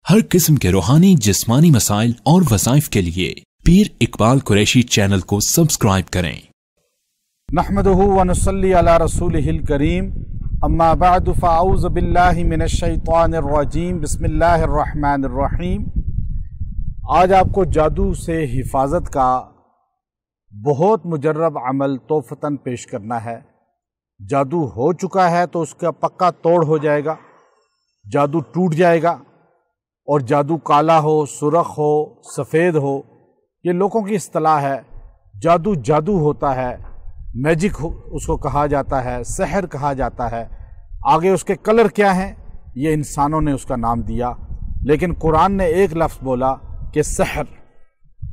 हर किस्म के रूहानी जिस्मानी मसाइल और वज़ाइफ के लिए पीर इकबाल कुरैशी चैनल को सब्सक्राइब करें। नहमदुहु व नुसल्ली अला रसूलिहिल करीम, अम्मा बअद फ़अऊज़ु बिल्लाहि मिनश शैतानिर रजीम, बिस्मिल्लाहिर रहमानिर रहीम। आज आपको जादू से हिफाजत का बहुत मुजर्रब अमल तोहफ़तन पेश करना है। जादू हो चुका है तो उसका पक्का तोड़ हो जाएगा, जादू टूट जाएगा। और जादू काला हो, सुरख हो, सफ़ेद हो, ये लोगों की इस्तिलाह है। जादू जादू होता है, मैजिक उसको कहा जाता है, सहर कहा जाता है। आगे उसके कलर क्या हैं ये इंसानों ने उसका नाम दिया, लेकिन कुरान ने एक लफ्ज़ बोला कि सहर,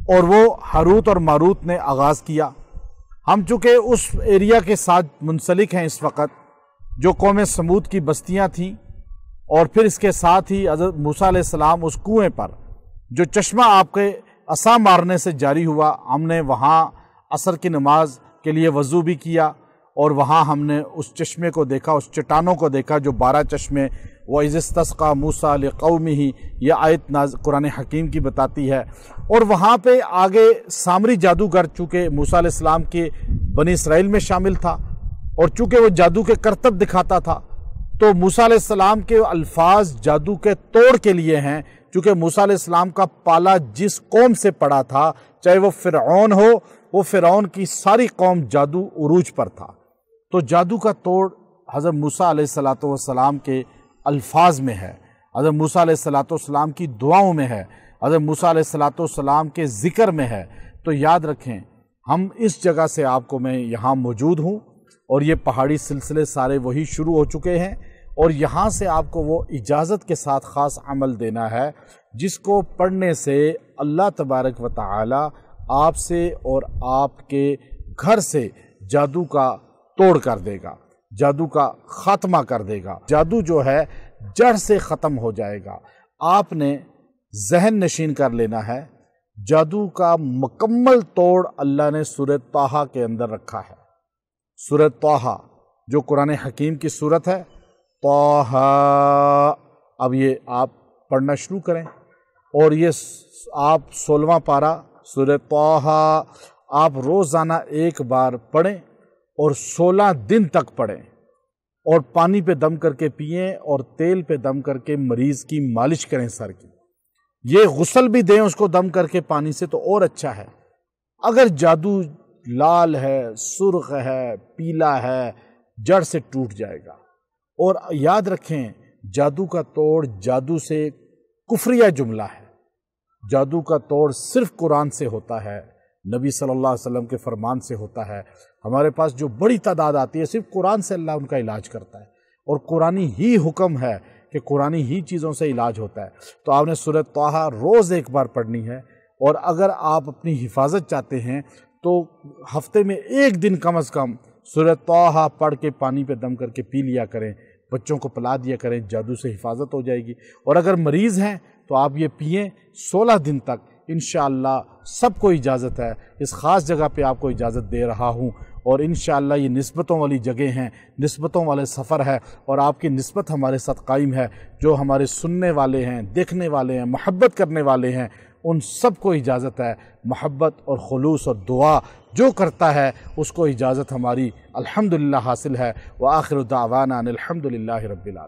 और वो हारूत और मारूत ने आगाज़ किया। हम चूँकि उस एरिया के साथ मुंसलिक हैं इस वक्त जो कौम समूद की बस्तियाँ थीं, और फिर इसके साथ ही हज़रत मूसा अलैहिस्सलाम उस कुएं पर जो चश्मा आपके असा मारने से जारी हुआ, हमने वहाँ असर की नमाज के लिए वज़ू भी किया और वहाँ हमने उस चश्मे को देखा, उस चट्टानों को देखा जो 12 चश्मे व इज़िस्तस्क़ा मूसा लिक़ौमिही, यह आयत कुरान हकीम की बताती है। और वहाँ पे आगे सामरी जादूगर चूँकि मूसा अलैहिस्सलाम के बनी इसराइल में शामिल था और चूँकि वो जादू के करतब दिखाता था, तो मूसा अलैहिस्सलाम के अल्फाज जादू के तोड़ के लिए हैं। चूँकि मूसा अलैहिस्सलाम का पाला जिस कौम से पड़ा था, चाहे वो फ़िरऔन हो, वो फ़िरऔन की सारी कौम जादू उरूज पर था। तो जादू का तोड़ हज़रत मूसा अलैहिस्सलाम के अल्फाज में है, हज़रत मूसा अलैहिस्सलाम की दुआओं में है, हज़रत मूसा अलैहिस्सलाम के ज़िक्र में है। तो याद रखें, हम इस जगह से आपको मैं यहाँ मौजूद हूँ और ये पहाड़ी सिलसिले सारे वही शुरू हो चुके हैं, और यहाँ से आपको वो इजाज़त के साथ ख़ास अमल देना है जिसको पढ़ने से अल्लाह तबारक व तआला आपसे और आपके घर से जादू का तोड़ कर देगा, जादू का ख़ात्मा कर देगा। जादू जो है जड़ से ख़त्म हो जाएगा। आपने जहन नशीन कर लेना है, जादू का मुकम्मल तोड़ अल्लाह ने सूरह ताहा के अंदर रखा है। सूरह ताहा जो कुरान हकीम की सूरत है, ताहा, अब ये आप पढ़ना शुरू करें और ये आप 16वां पारा सूरह ताहा आप रोज़ाना एक बार पढ़ें और 16 दिन तक पढ़ें, और पानी पे दम करके पिएं और तेल पे दम करके मरीज़ की मालिश करें सर की। ये गुस्ल भी दें उसको दम करके पानी से तो और अच्छा है। अगर जादू लाल है, सुर्ख है, पीला है, जड़ से टूट जाएगा। और याद रखें, जादू का तोड़ जादू से कुफरिया जुमला है। जादू का तोड़ सिर्फ कुरान से होता है, नबी सल्लल्लाहु अलैहि वसल्लम के फरमान से होता है। हमारे पास जो बड़ी तादाद आती है, सिर्फ कुरान से अल्लाह उनका इलाज करता है, और कुरानी ही हुक्म है कि कुरानी ही चीज़ों से इलाज होता है। तो आपने सूरह ताहा रोज़ एक बार पढ़नी है, और अगर आप अपनी हिफाजत चाहते हैं तो हफ्ते में एक दिन कम से कम सूरह ताहा पढ़ के पानी पे दम करके पी लिया करें, बच्चों को पिला दिया करें, जादू से हिफाजत हो जाएगी। और अगर मरीज़ हैं तो आप ये पिएं 16 दिन तक, इंशाअल्लाह सबको इजाज़त है। इस ख़ास जगह पे आपको इजाज़त दे रहा हूँ, और इंशाअल्लाह ये निस्बतों वाली जगह हैं, निस्बतों वाले सफ़र है, और आपकी निस्बत हमारे साथ कायम है। जो हमारे सुनने वाले हैं, देखने वाले हैं, मोहब्बत करने वाले हैं, उन सबको इजाज़त है। मोहब्बत और खुलूस और दुआ जो करता है उसको इजाज़त हमारी अल्हम्दुलिल्लाह हासिल है। व आखिरु दावाना अनिल हम्दुलिल्लाहि रब्बिल आलमीन।